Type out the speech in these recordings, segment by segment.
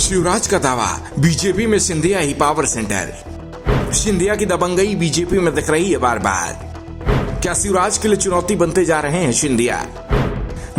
शिवराज का दावा, बीजेपी में सिंधिया ही पावर सेंटर। सिंधिया की दबंगई बीजेपी में दिख रही है बार बार। क्या शिवराज के लिए चुनौती बनते जा रहे हैं सिंधिया?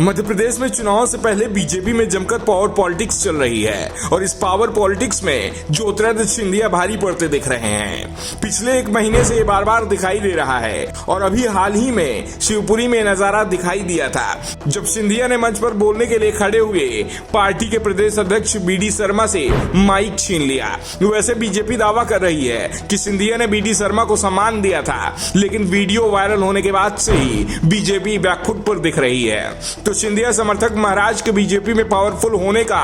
मध्य प्रदेश में चुनाव से पहले बीजेपी में जमकर पावर पॉलिटिक्स चल रही है और इस पावर पॉलिटिक्स में ज्योतिरादित्य सिंधिया भारी पड़ते दिख रहे हैं। पिछले एक महीने से ये बार बार दिखाई दे रहा है और अभी हाल ही में शिवपुरी में नजारा दिखाई दिया था जब सिंधिया ने मंच पर बोलने के लिए खड़े हुए पार्टी के प्रदेश अध्यक्ष बीडी शर्मा से माइक छीन लिया। वैसे बीजेपी दावा कर रही है कि सिंधिया ने बीडी शर्मा को सम्मान दिया था, लेकिन वीडियो वायरल होने के बाद से ही बीजेपी बैकफुट पर दिख रही है। तो सिंधिया समर्थक महाराज के बीजेपी में पावरफुल होने का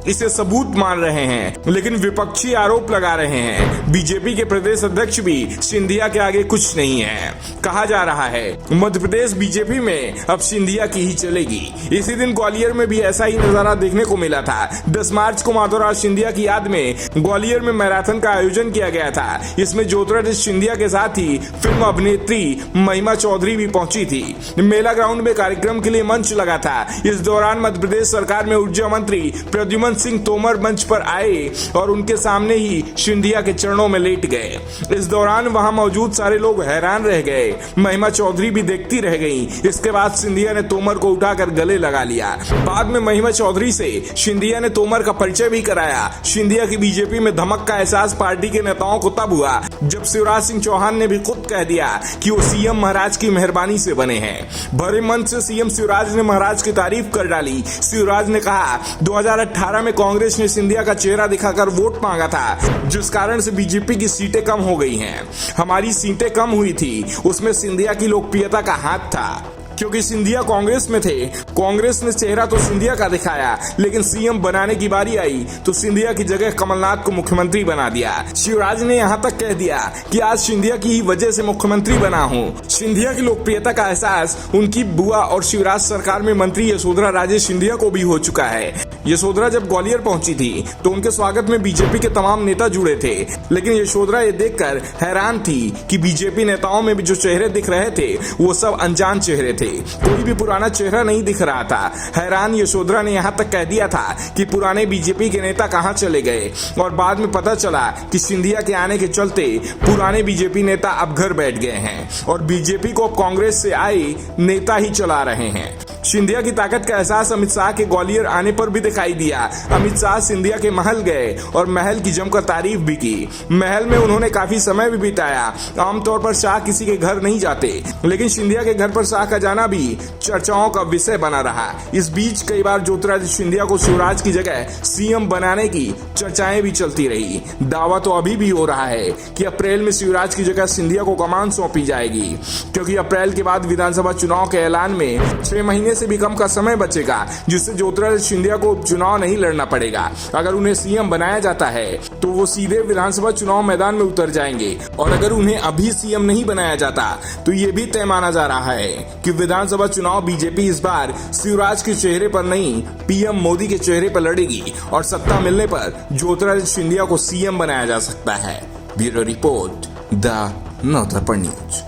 इसे सबूत मान रहे हैं, लेकिन विपक्षी आरोप लगा रहे हैं बीजेपी के प्रदेश अध्यक्ष भी सिंधिया के आगे कुछ नहीं है। कहा जा रहा है मध्य प्रदेश बीजेपी में अब सिंधिया की ही चलेगी। इसी दिन ग्वालियर में भी ऐसा ही नजारा देखने को मिला था। 10 मार्च को माधवराज सिंधिया की याद में ग्वालियर में मैराथन का आयोजन किया गया था। इसमें ज्योतिरादित्य सिंधिया के साथ ही फिल्म अभिनेत्री महिमा चौधरी भी पहुंची थी। मेला ग्राउंड में कार्यक्रम के लिए मंच लगा था। इस दौरान मध्य प्रदेश सरकार में ऊर्जा मंत्री प्रद्युमन सिंह तोमर मंच पर आए और उनके सामने ही सिंधिया के चरणों में लेट गए। इस दौरान वहां मौजूद सारे लोग हैरान रह गए। महिमा चौधरी भी देखती रह गईं। इसके बाद सिंधिया ने तोमर को उठाकर गले लगा लिया। बाद में महिमा चौधरी से सिंधिया ने तोमर का परिचय भी कराया। सिंधिया की बीजेपी में धमक का एहसास पार्टी के नेताओं को तब हुआ जब शिवराज सिंह चौहान ने भी खुद कह दिया कि वो सीएम महाराज की मेहरबानी से बने हैं। भरे मंच से सीएम शिवराज ने महाराज की तारीफ कर डाली। शिवराज ने कहा 2018 में कांग्रेस ने सिंधिया का चेहरा दिखाकर वोट मांगा था, जिस कारण से बीजेपी की सीटें कम हो गई हैं। हमारी सीटें कम हुई थी, उसमें सिंधिया की लोकप्रियता का हाथ था, क्योंकि सिंधिया कांग्रेस में थे। कांग्रेस ने चेहरा तो सिंधिया का दिखाया, लेकिन सीएम बनाने की बारी आई तो सिंधिया की जगह कमलनाथ को मुख्यमंत्री बना दिया। शिवराज ने यहां तक कह दिया कि आज सिंधिया की ही वजह से मुख्यमंत्री बना हूं। सिंधिया की लोकप्रियता का एहसास उनकी बुआ और शिवराज सरकार में मंत्री यशोधरा राजे सिंधिया को भी हो चुका है। यशोधरा जब ग्वालियर पहुंची थी तो उनके स्वागत में बीजेपी के तमाम नेता जुड़े थे, लेकिन यशोधरा ये देखकर हैरान थी कि बीजेपी नेताओं में भी जो चेहरे दिख रहे थे वो सब अनजान चेहरे थे। कोई भी पुराना चेहरा नहीं दिख रहा था। हैरान यशोधरा ने यहां तक कह दिया था कि पुराने बीजेपी के नेता कहां चले गए, और बाद में पता चला कि सिंधिया के आने के चलते पुराने बीजेपी नेता अब घर बैठ गए हैं और बीजेपी को अब कांग्रेस से आए नेता ही चला रहे हैं। सिंधिया की ताकत का एहसास अमित शाह के ग्वालियर आने पर भी दिखाई दिया। अमित शाह सिंधिया के महल गए और महल की जमकर तारीफ भी की। महल में उन्होंने काफी समय भी बिताया। आमतौर पर शाह किसी के घर नहीं जाते, लेकिन सिंधिया के घर पर शाह का जाना भी चर्चाओं का विषय बना रहा। इस बीच कई बार ज्योतिरादित्य सिंधिया को शिवराज की जगह सीएम बनाने की चर्चाएं भी चलती रही। दावा तो अभी भी हो रहा है कि अप्रैल में शिवराज की जगह सिंधिया को कमान सौंपी जाएगी, क्योंकि अप्रैल के बाद विधानसभा चुनाव के ऐलान में 6 महीने से भी कम का समय बचेगा, जिससे ज्योतिरादित्य सिंधिया को चुनाव नहीं लड़ना पड़ेगा। अगर उन्हें सीएम बनाया जाता है तो वो सीधे विधानसभा चुनाव मैदान में उतर जाएंगे, और अगर उन्हें अभी सीएम नहीं बनाया जाता तो ये भी तय माना जा रहा है कि विधानसभा चुनाव बीजेपी इस बार शिवराज के चेहरे पर नहीं, पीएम मोदी के चेहरे पर लड़ेगी और सत्ता मिलने पर ज्योतिरादित्य सिंधिया को सीएम बनाया जा सकता है। Bureau report, the Navdarpan news.